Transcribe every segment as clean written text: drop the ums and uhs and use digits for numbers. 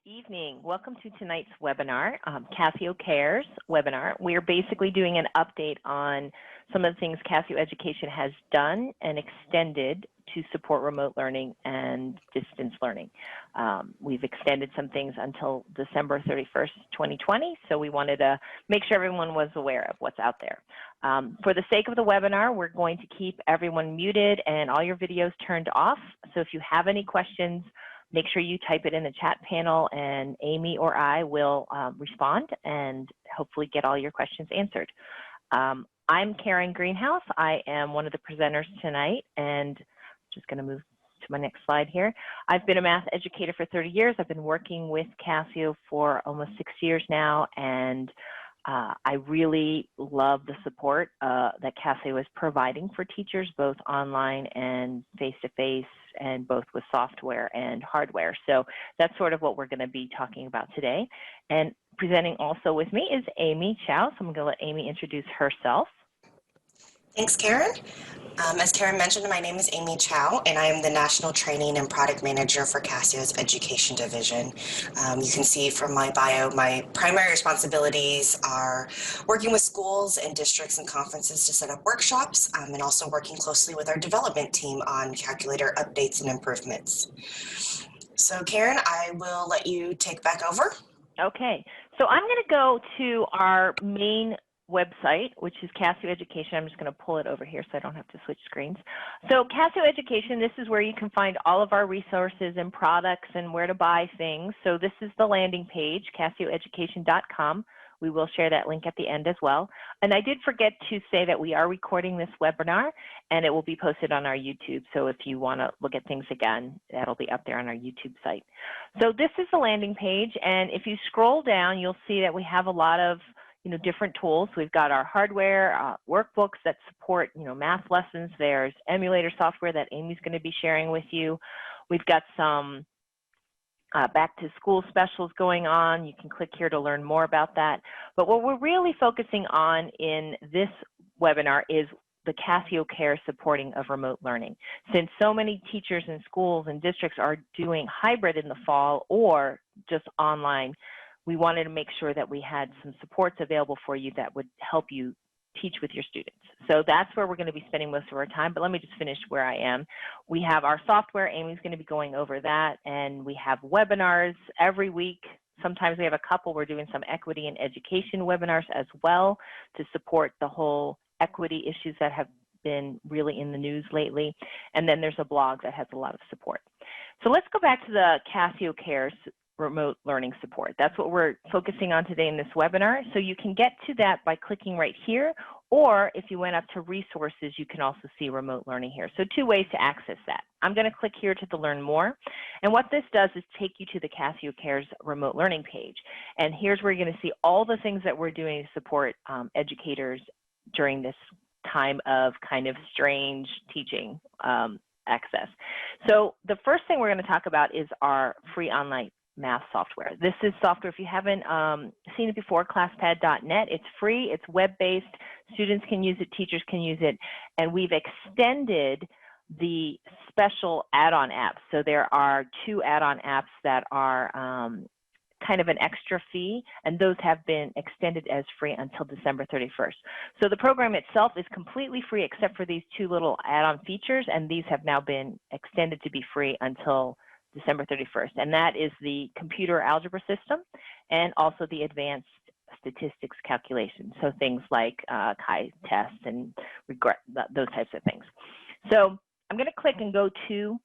evening. Welcome to tonight's webinar, Casio Cares webinar. We're basically doing an update on some of the things Casio Education has done and extended to support remote learning and distance learning. We've extended some things until December 31st, 2020, so we wanted to make sure everyone was aware of what's out there. For the sake of the webinar, we're going to keep everyone muted and all your videos turned off. So if you have any questions, make sure you type it in the chat panel and Amy or I will respond and hopefully get all your questions answered. I'm Karen Greenhouse. I am one of the presenters tonight, and just going to move to my next slide here. I've been a math educator for 30 years. I've been working with Casio for almost 6 years now, and I really love the support that Casio is providing for teachers, both online and face-to-face, and both with software and hardware. So that's sort of what we're going to be talking about today. And presenting also with me is Amy Chow. So I'm going to let Amy introduce herself. Thanks, Karen. As Karen mentioned, my name is Amy Chow, and I am the National Training and Product Manager for Casio's Education Division. You can see from my bio, my primary responsibilities are working with schools and districts and conferences to set up workshops, and also working closely with our development team on calculator updates and improvements. So Karen, I will let you take back over. Okay, so I'm going to go to our main website, which is Casio Education. I'm just going to pull it over here so I don't have to switch screens. So Casio Education, this is where you can find all of our resources and products and where to buy things. So this is the landing page, casioeducation.com. We will share that link at the end as well. And I did forget to say that we are recording this webinar and it will be posted on our YouTube. So if you want to look at things again, that'll be up there on our YouTube site. So this is the landing page, and if you scroll down, you'll see that we have a lot of different tools. We've got our hardware, workbooks that support, math lessons. There's emulator software that Amy's going to be sharing with you. We've got some back to school specials going on. You can click here to learn more about that. But what we're really focusing on in this webinar is the Casio Care supporting of remote learning. Since so many teachers and schools and districts are doing hybrid in the fall or just online, we wanted to make sure that we had some supports available for you that would help you teach with your students. So that's where we're going to be spending most of our time, but let me just finish where I am. We have our software. Amy's going to be going over that, and we have webinars every week. Sometimes we have a couple. We're doing some equity and education webinars as well to support the whole equity issues that have been really in the news lately. And then there's a blog that has a lot of support. So let's go back to the Casio Cares remote learning support. That's what we're focusing on today in this webinar. So you can get to that by clicking right here, or if you went up to resources, you can also see remote learning here. So two ways to access that. I'm going to click here to the learn more. And what this does is take you to the Casio Cares remote learning page. And here's where you're going to see all the things that we're doing to support educators during this time of kind of strange teaching access. So the first thing we're going to talk about is our free online math software. This is software, if you haven't seen it before, ClassPad.net. It's free, it's web-based, students can use it, teachers can use it, and we've extended the special add-on apps. So there are 2 add-on apps that are kind of an extra fee, and those have been extended as free until December 31st. So the program itself is completely free except for these 2 little add-on features, and these have now been extended to be free until December 31st, and that is the computer algebra system and also the advanced statistics calculations, so things like chi-tests and those types of things. So I'm going to click and go to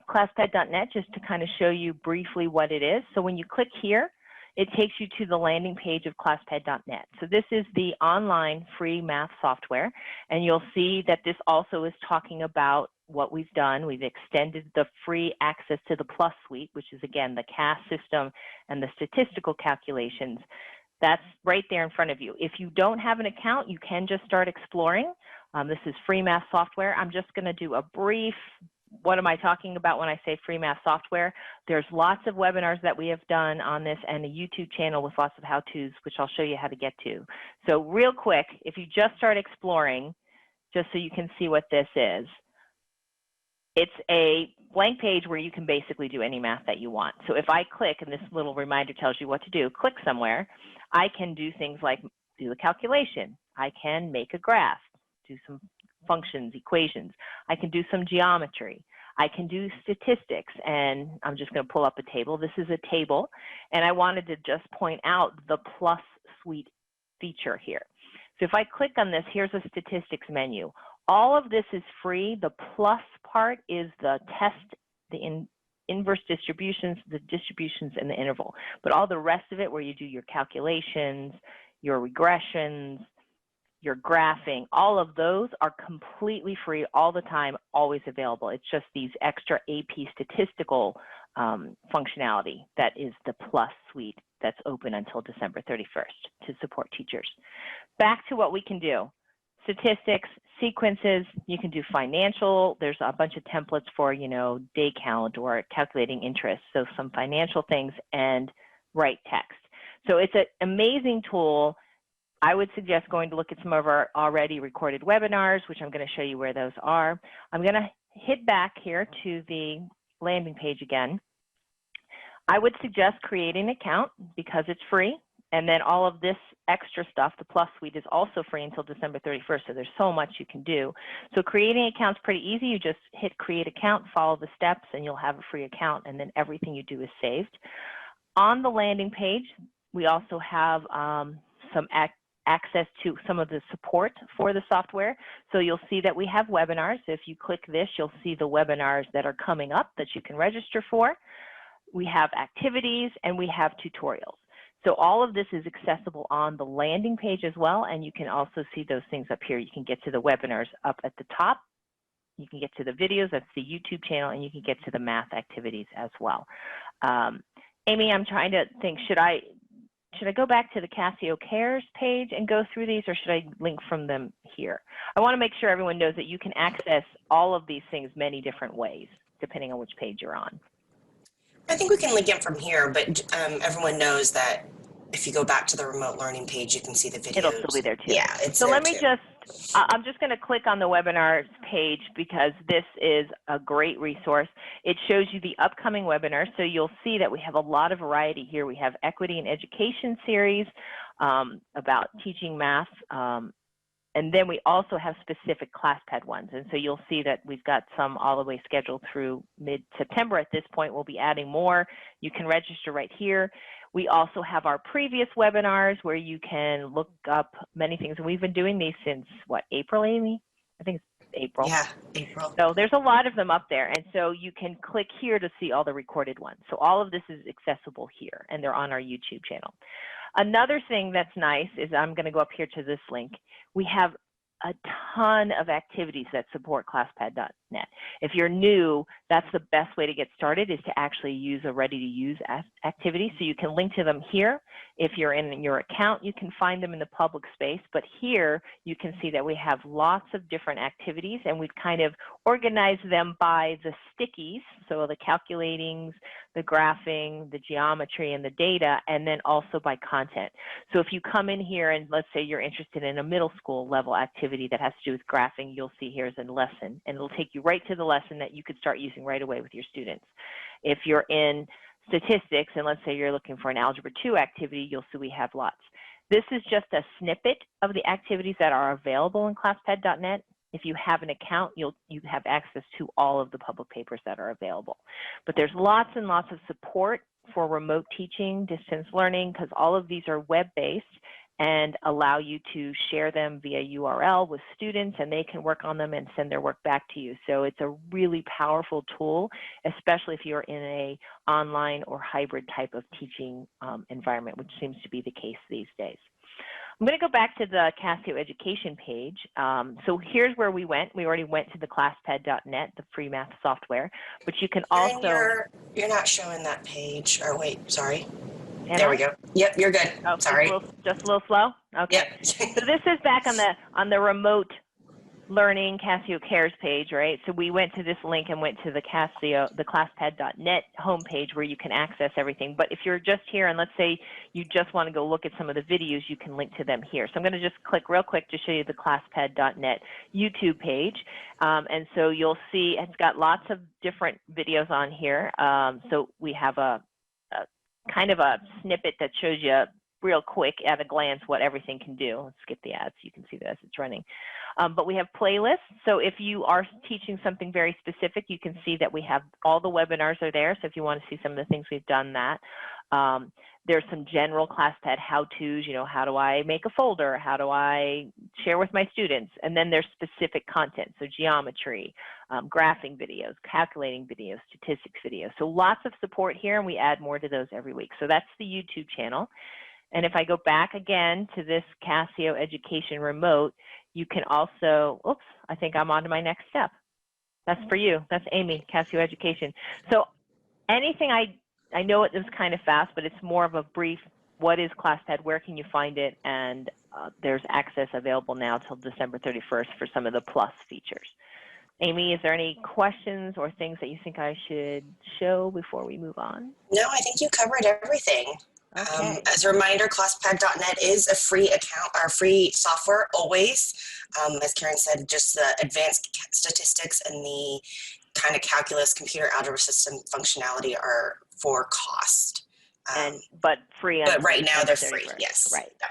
ClassPad.net just to kind of show you briefly what it is. So when you click here, it takes you to the landing page of ClassPad.net. So this is the online free math software, and you'll see that this also is talking about what we've done. We've extended the free access to the Plus Suite, which is, again, the CAS system and the statistical calculations. That's right there in front of you. If you don't have an account, you can just start exploring. This is free math software. I'm just going to do a brief, what am I talking about when I say free math software? There's lots of webinars that we have done on this and a YouTube channel with lots of how-tos, which I'll show you how to get to. So real quick, if you just start exploring, just so you can see what this is, it's a blank page where you can basically do any math that you want. So if I click, and this little reminder tells you what to do, click somewhere, I can do things like do a calculation. I can make a graph, do some functions, equations. I can do some geometry. I can do statistics, and I'm just going to pull up a table. This is a table, and I wanted to just point out the Plus Suite feature here. So if I click on this, here's a statistics menu. All of this is free. The plus part is the test, the inverse distributions, the distributions, and the interval. But all the rest of it, where you do your calculations, your regressions, your graphing, all of those are completely free all the time, always available. It's just these extra AP statistical functionality that is the Plus Suite that's open until December 31st to support teachers. Back to what we can do. Statistics, sequences, you can do financial. There's a bunch of templates for, you know, day count or calculating interest. So some financial things, and write text. So it's an amazing tool. I would suggest going to look at some of our already recorded webinars, which I'm going to show you where those are. I'm going to hit back here to the landing page again. I would suggest creating an account because it's free. And then all of this extra stuff, the Plus Suite, is also free until December 31st. So there's so much you can do. So creating an account's pretty easy. You just hit create account, follow the steps, and you'll have a free account. And then everything you do is saved. On the landing page, we also have some access to some of the support for the software. So you'll see that we have webinars. If you click this, you'll see the webinars that are coming up that you can register for. We have activities and we have tutorials. So all of this is accessible on the landing page as well, and you can also see those things up here. You can get to the webinars up at the top. You can get to the videos, that's the YouTube channel, and you can get to the math activities as well. Amy, I'm trying to think, should I go back to the Casio Cares page and go through these, or should I link from them here? I want to make sure everyone knows that you can access all of these things many different ways, depending on which page you're on. I think we can link it from here, but everyone knows that if you go back to the remote learning page, you can see the videos. It'll still be there too. Yeah, it's so there let me too. I'm just going to click on the webinars page because this is a great resource. It shows you the upcoming webinars. So you'll see that we have a lot of variety here. We have Equity in Education series about teaching math. And then we also have specific ClassPad ones. And so you'll see that we've got some all the way scheduled through mid-September. At this point, we'll be adding more. You can register right here. We also have our previous webinars where you can look up many things. And we've been doing these since, what, April, Amy? I think it's April. Yeah, April. So there's a lot of them up there. And so you can click here to see all the recorded ones. So all of this is accessible here, and they're on our YouTube channel. Another thing that's nice is I'm going to go up here to this link. We have a ton of activities that support ClassPad.net. If you're new, that's the best way to get started, is to actually use a ready-to-use activity. So you can link to them here. If you're in your account, you can find them in the public space. But here, you can see that we have lots of different activities, and we've kind of organized them by the stickies, so the calculatings, the graphing, the geometry, and the data, and then also by content. So if you come in here and let's say you're interested in a middle school level activity that has to do with graphing, you'll see here's a lesson, and it'll take you right to the lesson that you could start using right away with your students. If you're in statistics, and let's say you're looking for an Algebra 2 activity, you'll see we have lots. This is just a snippet of the activities that are available in ClassPad.net. If you have an account, you have access to all of the public papers that are available. But there's lots and lots of support for remote teaching, distance learning, because all of these are web-based and allow you to share them via URL with students, and they can work on them and send their work back to you. So it's a really powerful tool, especially if you're in a online or hybrid type of teaching environment, which seems to be the case these days. I'm going to go back to the Casio Education page. So here's where we went. We already went to the ClassPad.net, the free math software, but you can also... You're not showing that page. Or wait, sorry. There we go. Yep, you're good. Oh, sorry. Just a little slow? Okay. Yep. So this is back on the remote Learning Casio Cares page, right? So we went to this link and went to the Casio, the ClassPad.net homepage where you can access everything. But if you're just here and let's say you just want to go look at some of the videos, you can link to them here. So I'm going to just click real quick to show you the ClassPad.net YouTube page. And so you'll see it's got lots of different videos on here. So we have a kind of a snippet that shows you real quick at a glance what everything can do. Let's skip the ads so you can see that as it's running. But we have playlists. So if you are teaching something very specific, you can see that we have all the webinars are there. So if you want to see some of the things we've done that. There's some general ClassPad how-tos, you know, how do I make a folder? How do I share with my students? And then there's specific content, so geometry, graphing videos, calculating videos, statistics videos. So lots of support here, and we add more to those every week. So that's the YouTube channel. And if I go back again to this Casio Education Remote, you can also, oops, I think I'm on to my next step. That's for you. That's Amy, Casio Education. So anything I know it was kind of fast, but it's more of a brief, what is ClassPad, where can you find it, and there's access available now till December 31st for some of the plus features. Amy, is there any questions or things that you think I should show before we move on? No, I think you covered everything. Okay. As a reminder, ClassPad.net is a free account or free software always. As Karen said, just the advanced statistics and the kind of calculus computer algebra system functionality are for cost. But free. But right now they're free, yes. Right. Yeah.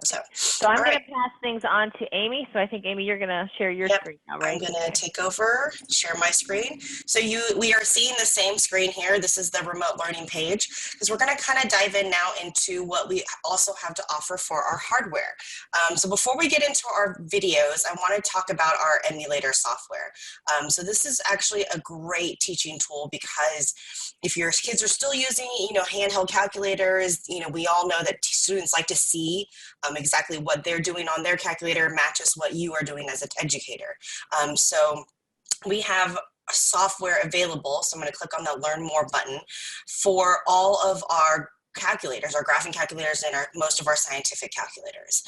Okay. So I'm going to pass things on to Amy. So I think, Amy, you're going to share your screen now, right? I'm going to take over, share my screen. So we are seeing the same screen here. This is the remote learning page, because we're going to kind of dive in now into what we also have to offer for our hardware. So before we get into our videos, I want to talk about our emulator software. So this is actually a great teaching tool, because if your kids are still using, handheld calculators, we all know that students like to see exactly what they're doing on their calculator matches what you are doing as an educator. So we have software available. So I'm going to click on the Learn More button for all of our calculators, our graphing calculators, and most of our scientific calculators.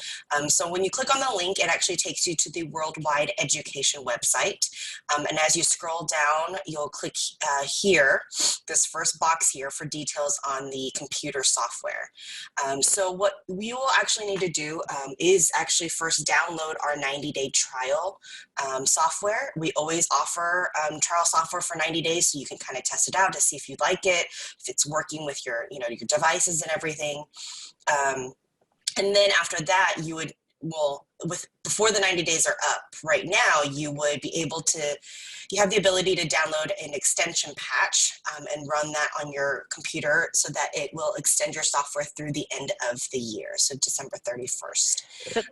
So when you click on the link, it actually takes you to the Worldwide Education website. And as you scroll down, you'll click here, this first box here, for details on the computer software. So what we will actually need to do is actually first download our 90-day trial software. We always offer trial software for 90 days, so you can kind of test it out to see if you like it, if it's working with your, your devices and everything. And then after that, you would, before the 90 days are up, right now, you would be able to, you have the ability to download an extension patch and run that on your computer so that it will extend your software through the end of the year, so December 31st. So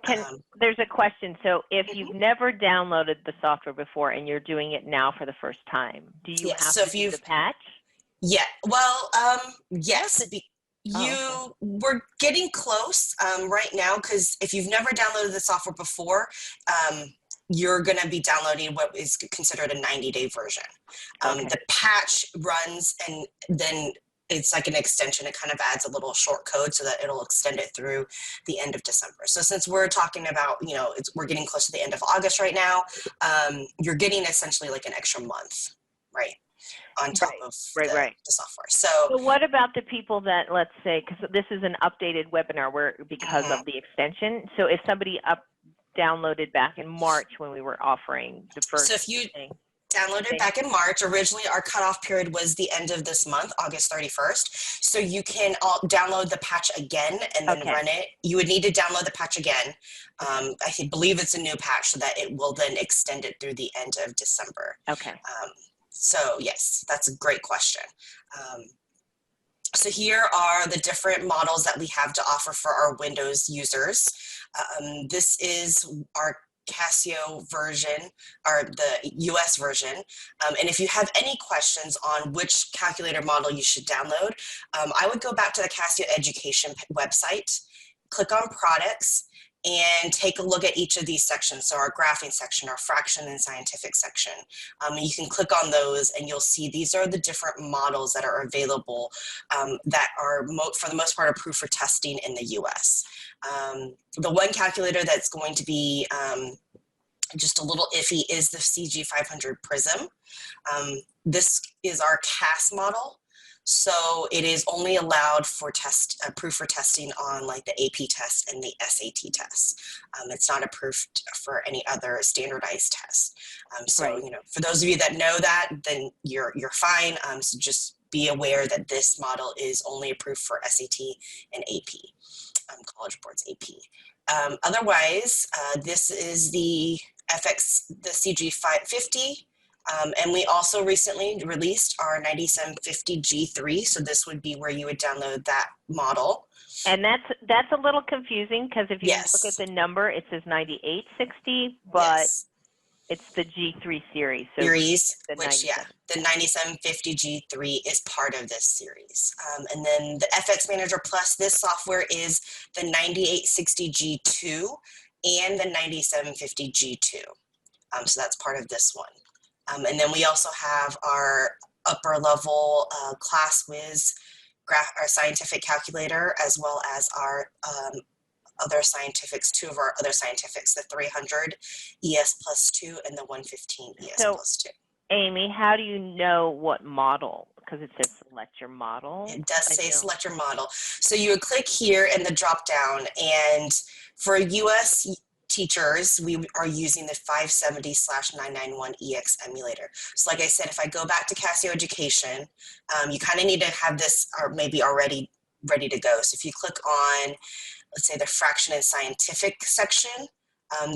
there's a question. So if you've never downloaded the software before and you're doing it now for the first time, do you have to do the patch? Yeah, well, yes. We're getting close right now, because if you've never downloaded the software before, you're going to be downloading what is considered a 90-day version. The patch runs, and then it's like an extension. It kind of adds a little short code so that it'll extend it through the end of December. So since we're talking about, we're getting close to the end of August right now, you're getting essentially like an extra month, right? On top of the software. So what about the people that, let's say, because this is an updated webinar because of the extension. So if somebody downloaded back in March when we were offering the first So if you downloaded back in March, originally our cutoff period was the end of this month, August 31st. So you can download the patch again and then run it. You would need to download the patch again. I believe it's a new patch, so that it will then extend it through the end of December. Okay. So yes, that's a great question. So here are the different models that we have to offer for our Windows users. This is our Casio version, or the US version. And if you have any questions on which calculator model you should download, I would go back to the Casio Education website, click on products, and take a look at each of these sections. So our graphing section, our fraction and scientific section. You can click on those and you'll see these are the different models that are available that are, for the most part, approved for testing in the US. The one calculator that's going to be just a little iffy is the CG500 Prism. This is our CAS model. So it is only allowed for approved for testing on like the AP test and the SAT test. It's not approved for any other standardized test. So, Right. you know, for those of you that know that, then you're fine. So just be aware that this model is only approved for SAT and AP, College Board's AP. Otherwise, this is the CG550. And we also recently released our 9750 G3. So this would be where you would download that model. And that's a little confusing because if you look at Yes. the number, it says 9860, but Yes. it's the G3 series. So Series, the which, yeah, 97. the 9750 G3 is part of this series. And then the FX Manager Plus, this software is the 9860 G2 and the 9750 G2. So that's part of this one. And then we also have our upper level ClassWiz our scientific calculator, as well as our other scientifics, two of our other scientifics, the 300 ES+2 and the 115 ES+2. Amy, how do you know what model? Because it says select your model. It does say select your model. So you would click here in the drop down, and for US teachers, we are using the 570/991EX emulator. So like I said, if I go back to Casio Education, you kind of need to have this or maybe already ready to go. So if you click on, let's say, the fraction and scientific section,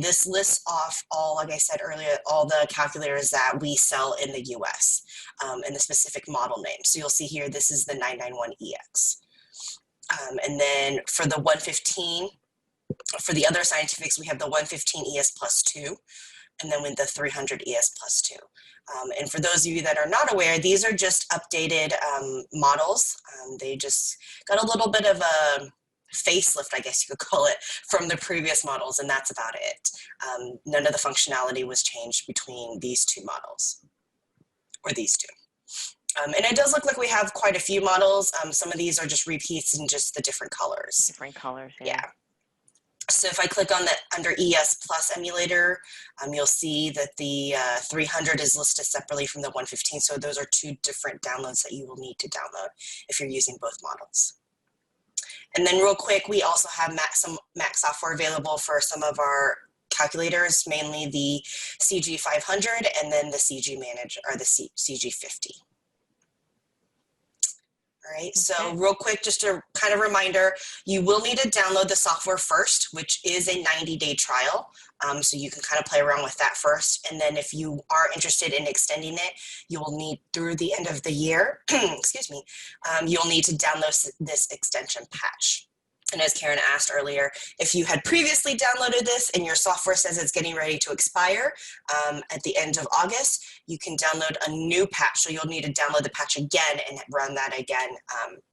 this lists off all, like I said earlier, all the calculators that we sell in the US and the specific model name. So you'll see here, this is the 991EX. And then for the 115, for the other scientifics, we have the 115 ES+2, and then with the 300 ES+2. And for those of you that are not aware, these are just updated models. They just got a little bit of a facelift, I guess you could call it, from the previous models, and that's about it. None of the functionality was changed between these two models, or these two. And it does look like we have quite a few models. Some of these are just repeats in just the different colors. Different colors, yeah. So if I click on the under ES Plus emulator, you'll see that the 300 is listed separately from the 115. So those are two different downloads that you will need to download if you're using both models. And then real quick, we also have some Mac software available for some of our calculators, mainly the CG500 and then the CG Manager, or the CG50. All right, okay. So real quick, just a kind of reminder, you will need to download the software first, which is a 90-day trial. So you can kind of play around with that first. And then if you are interested in extending it, you will need through the end of the year, excuse me, you'll need to download this extension patch. And as Karen asked earlier, if you had previously downloaded this and your software says it's getting ready to expire at the end of August, you can download a new patch. So you'll need to download the patch again and run that again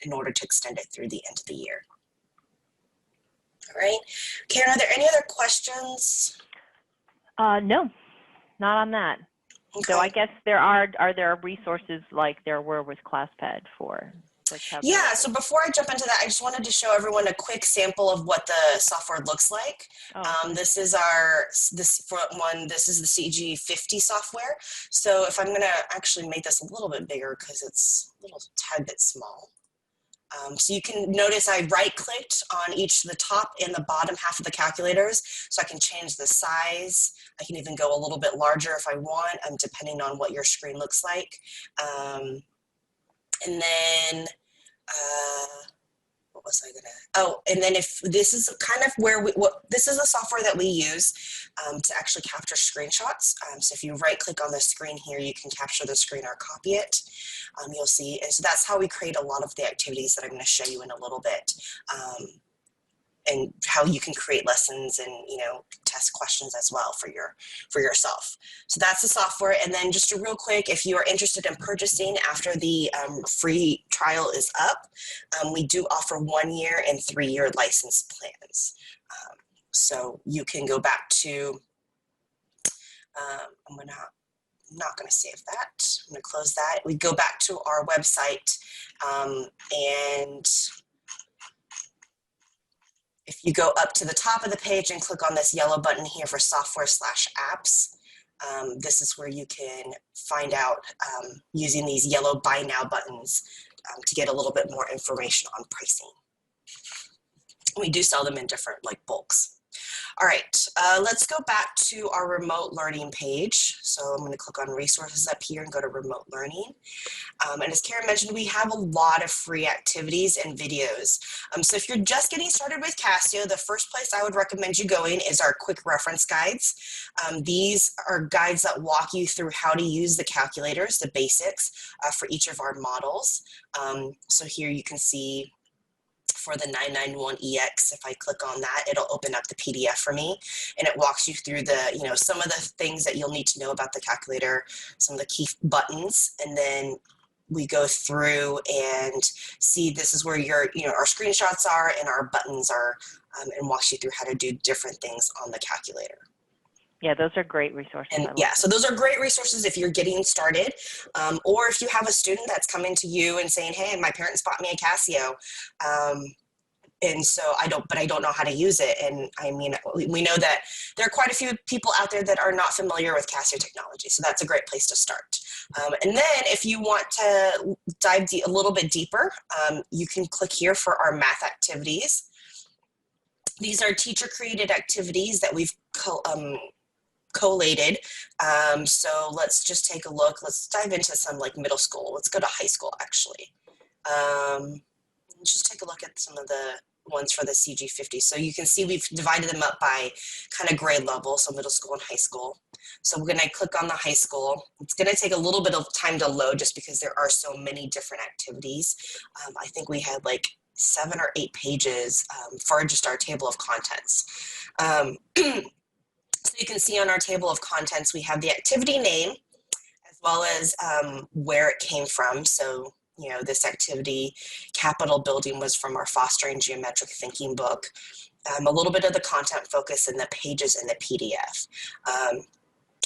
in order to extend it through the end of the year. All right. Karen, are there any other questions? No, not on that. Okay. So I guess are there resources like there were with ClassPad for? Yeah, so before I jump into that, I just wanted to show everyone a quick sample of what the software looks like. This is this is the CG50 software. So if I'm going to actually make this a little bit bigger because it's a little tad bit small. So you can notice I right-clicked on each of the top and the bottom half of the calculators, so I can change the size. I can even go a little bit larger if I want, depending on what your screen looks like. And then, what was I gonna, oh, and then if this is kind of where this is the software that we use to actually capture screenshots. So if you right click on the screen here, you can capture the screen or copy it. You'll see, and so that's how we create a lot of the activities that I'm gonna show you in a little bit. And how you can create lessons and, you know, test questions as well for yourself. So that's the software. And then just a real quick, if you are interested in purchasing after the free trial is up, we do offer 1 year and 3 year license plans. So you can go back to, I'm not going to save that. I'm going to close that. We go back to our website and if You go up to the top of the page and click on this yellow button here for software/apps. This is where you can find out using these yellow buy now buttons to get a little bit more information on pricing. We do sell them in different like bulks. All right, let's go back to our remote learning page. So I'm going to click on resources up here and go to remote learning. And as Karen mentioned, we have a lot of free activities and videos. So if you're just getting started with Casio, the first place I would recommend you going is our quick reference guides. These are guides that walk you through how to use the calculators, the basics for each of our models. So here you can see for the 991EX, if I click on that, it'll open up the PDF for me, and it walks you through the, some of the things that you'll need to know about the calculator, some of the key buttons, and then we go through and see this is where our screenshots are and our buttons are, and walks you through how to do different things on the calculator. Yeah, those are great resources. And yeah, so those are great resources if you're getting started, or if you have a student that's coming to you and saying, hey, my parents bought me a Casio, and so I don't know how to use it. And I mean, we know that there are quite a few people out there that are not familiar with Casio technology, so that's a great place to start. And then if you want to dive a little bit deeper, you can click here for our math activities. These are teacher-created activities that we've collated. So let's just take a look. Let's dive into some like middle school. Let's go to high school actually. Just take a look at some of the ones for the CG50. So you can see we've divided them up by kind of grade level, so middle school and high school. So we're gonna click on the high school. It's gonna take a little bit of time to load just because there are so many different activities. I think we had like 7 or 8 pages for just our table of contents. So you can see on our table of contents, we have the activity name as well as where it came from. So, this activity, Capitol Building, was from our Fostering Geometric Thinking book. A little bit of the content focus in the pages in the PDF.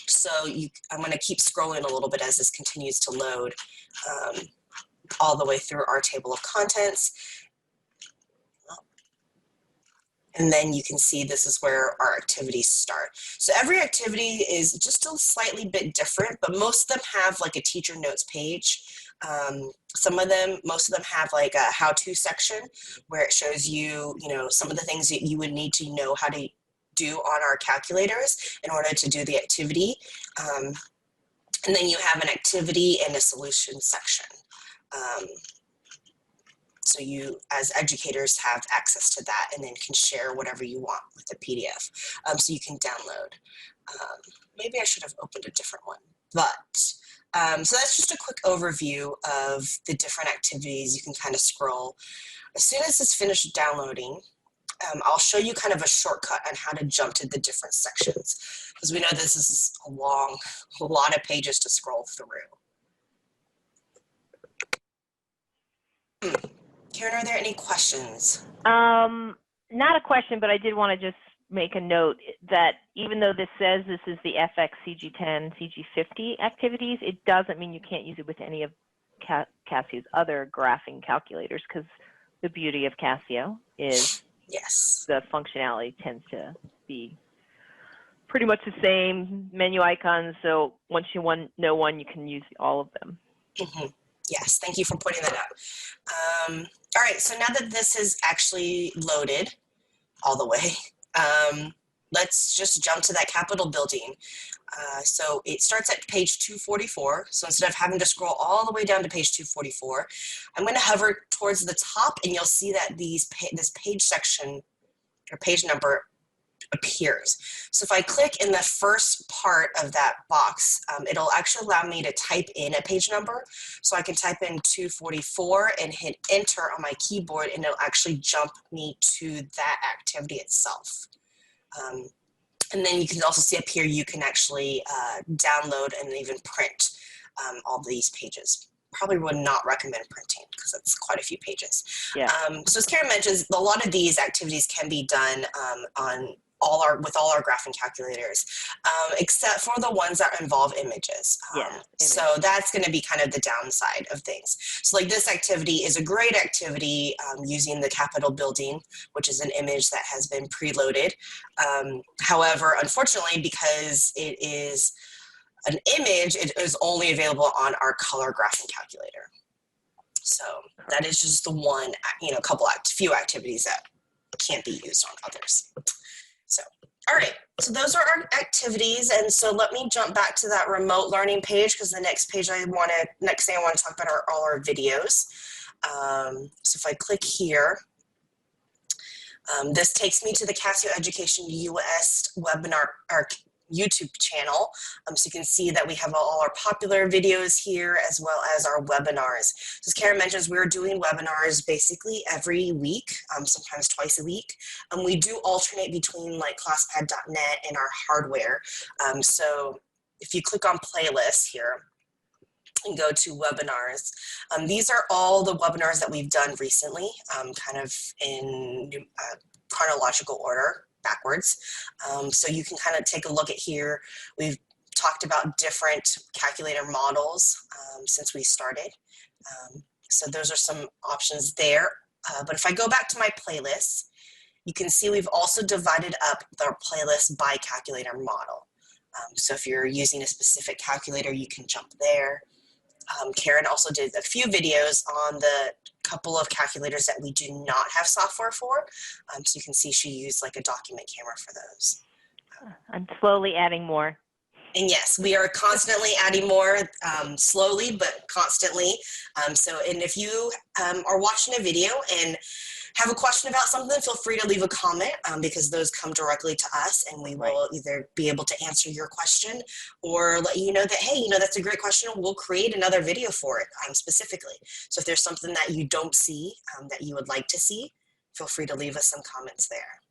So I'm going to keep scrolling a little bit as this continues to load all the way through our table of contents. And then you can see this is where our activities start. So every activity is just a slightly bit different, but most of them have like a teacher notes page. Most of them have like a how-to section where it shows you, some of the things that you would need to know how to do on our calculators in order to do the activity. And then you have an activity and a solution section. So you, as educators, have access to that and then can share whatever you want with the PDF. So you can download. Maybe I should have opened a different one, but so that's just a quick overview of the different activities. You can kind of scroll. As soon as it's finished downloading, I'll show you kind of a shortcut on how to jump to the different sections, because we know this is a lot of pages to scroll through. Karen, are there any questions? Not a question, but I did want to just make a note that even though this says this is the FX CG10, CG50 activities, it doesn't mean you can't use it with any of Casio's other graphing calculators, because the beauty of Casio is the functionality tends to be pretty much the same menu icons. So once you know one, you can use all of them. Mm-hmm. Yes, thank you for pointing that out. All right, so now that this is actually loaded all the way, let's just jump to that Capitol Building. So it starts at page 244. So instead of having to scroll all the way down to page 244, I'm going to hover towards the top, and you'll see that this page section or page number appears. So if I click in the first part of that box, it'll actually allow me to type in a page number. So I can type in 244 and hit enter on my keyboard, and it'll actually jump me to that activity itself. And then you can also see up here, you can actually download and even print all these pages. Probably would not recommend printing because it's quite a few pages. Yeah. So as Karen mentions, a lot of these activities can be done on with all our graphing calculators, except for the ones that involve images. So that's going to be kind of the downside of things. So like this activity is a great activity using the Capitol building, which is an image that has been preloaded. However, unfortunately, because it is an image, it is only available on our color graphing calculator. So that is just the one, few activities that can't be used on others. So, all right, so those are our activities. And so let me jump back to that remote learning page, because the next thing I want to talk about are all our videos. So if I click here, this takes me to the Casio Education US webinar, our YouTube channel. So you can see that we have all our popular videos here, as well as our webinars. So as Karen mentions, we're doing webinars basically every week, sometimes twice a week. We do alternate between like ClassPad.net and our hardware. So if you click on playlists here and go to webinars, these are all the webinars that we've done recently, kind of in chronological order, backwards. So you can kind of take a look at here. We've talked about different calculator models since we started. So those are some options there. But if I go back to my playlists, you can see we've also divided up the playlist by calculator model. So if you're using a specific calculator, you can jump there. Karen also did a few videos on the couple of calculators that we do not have software for. So you can see she used like a document camera for those. I'm slowly adding more. And yes, we are constantly adding more, slowly, but constantly. And if you are watching a video and have a question about something, feel free to leave a comment, because those come directly to us, and we will either be able to answer your question or let you know that, hey, that's a great question. We'll create another video for it specifically. So if there's something that you don't see that you would like to see, feel free to leave us some comments there.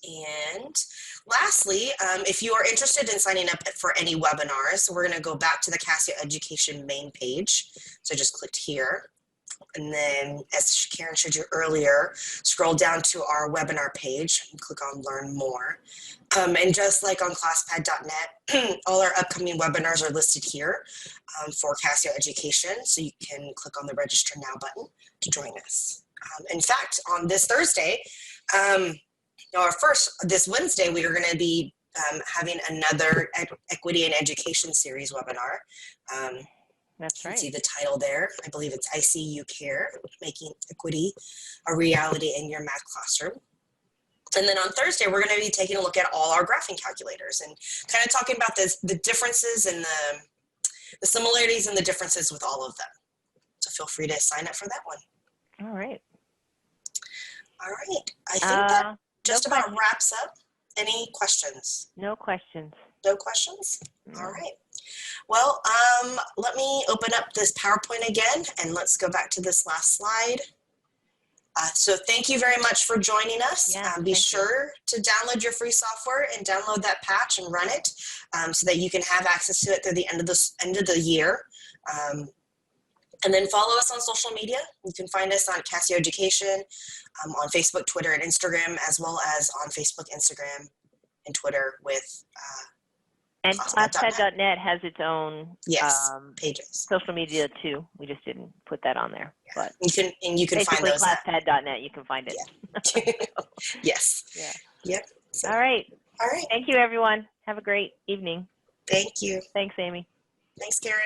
And lastly, if you are interested in signing up for any webinars, we're going to go back to the Casio Education main page. So I just clicked here. And then, as Karen showed you earlier, scroll down to our webinar page and click on Learn More. And just like on ClassPad.net, all our upcoming webinars are listed here for Casio Education. So you can click on the Register Now button to join us. In fact, on this Thursday, this Wednesday, we are going to be having another Equity and Education Series webinar. That's right. You can see the title there. I believe it's I See You Care, Making Equity a Reality in Your Math Classroom. And then on Thursday, we're going to be taking a look at all our graphing calculators and kind of talking about the differences and the similarities and the differences with all of them. So feel free to sign up for that one. All right. All right. I think that just about wraps up. Any questions? No questions. No questions? No. All right. Well, let me open up this PowerPoint again, and let's go back to this last slide. So thank you very much for joining us. Be sure to download your free software and download that patch and run it so that you can have access to it through the end of the year. And then follow us on social media. You can find us on Casio Education, on Facebook, Twitter, and Instagram, as well as on Facebook, Instagram, and Twitter with and ClassPad.net has its own pages, social media too. We just didn't put that on there, but you can find those at ClassPad.net. You can find it. Yeah. Yes. Yeah. Yep. So, all right. All right. Thank you, everyone. Have a great evening. Thank you. Thanks, Amy. Thanks, Karen.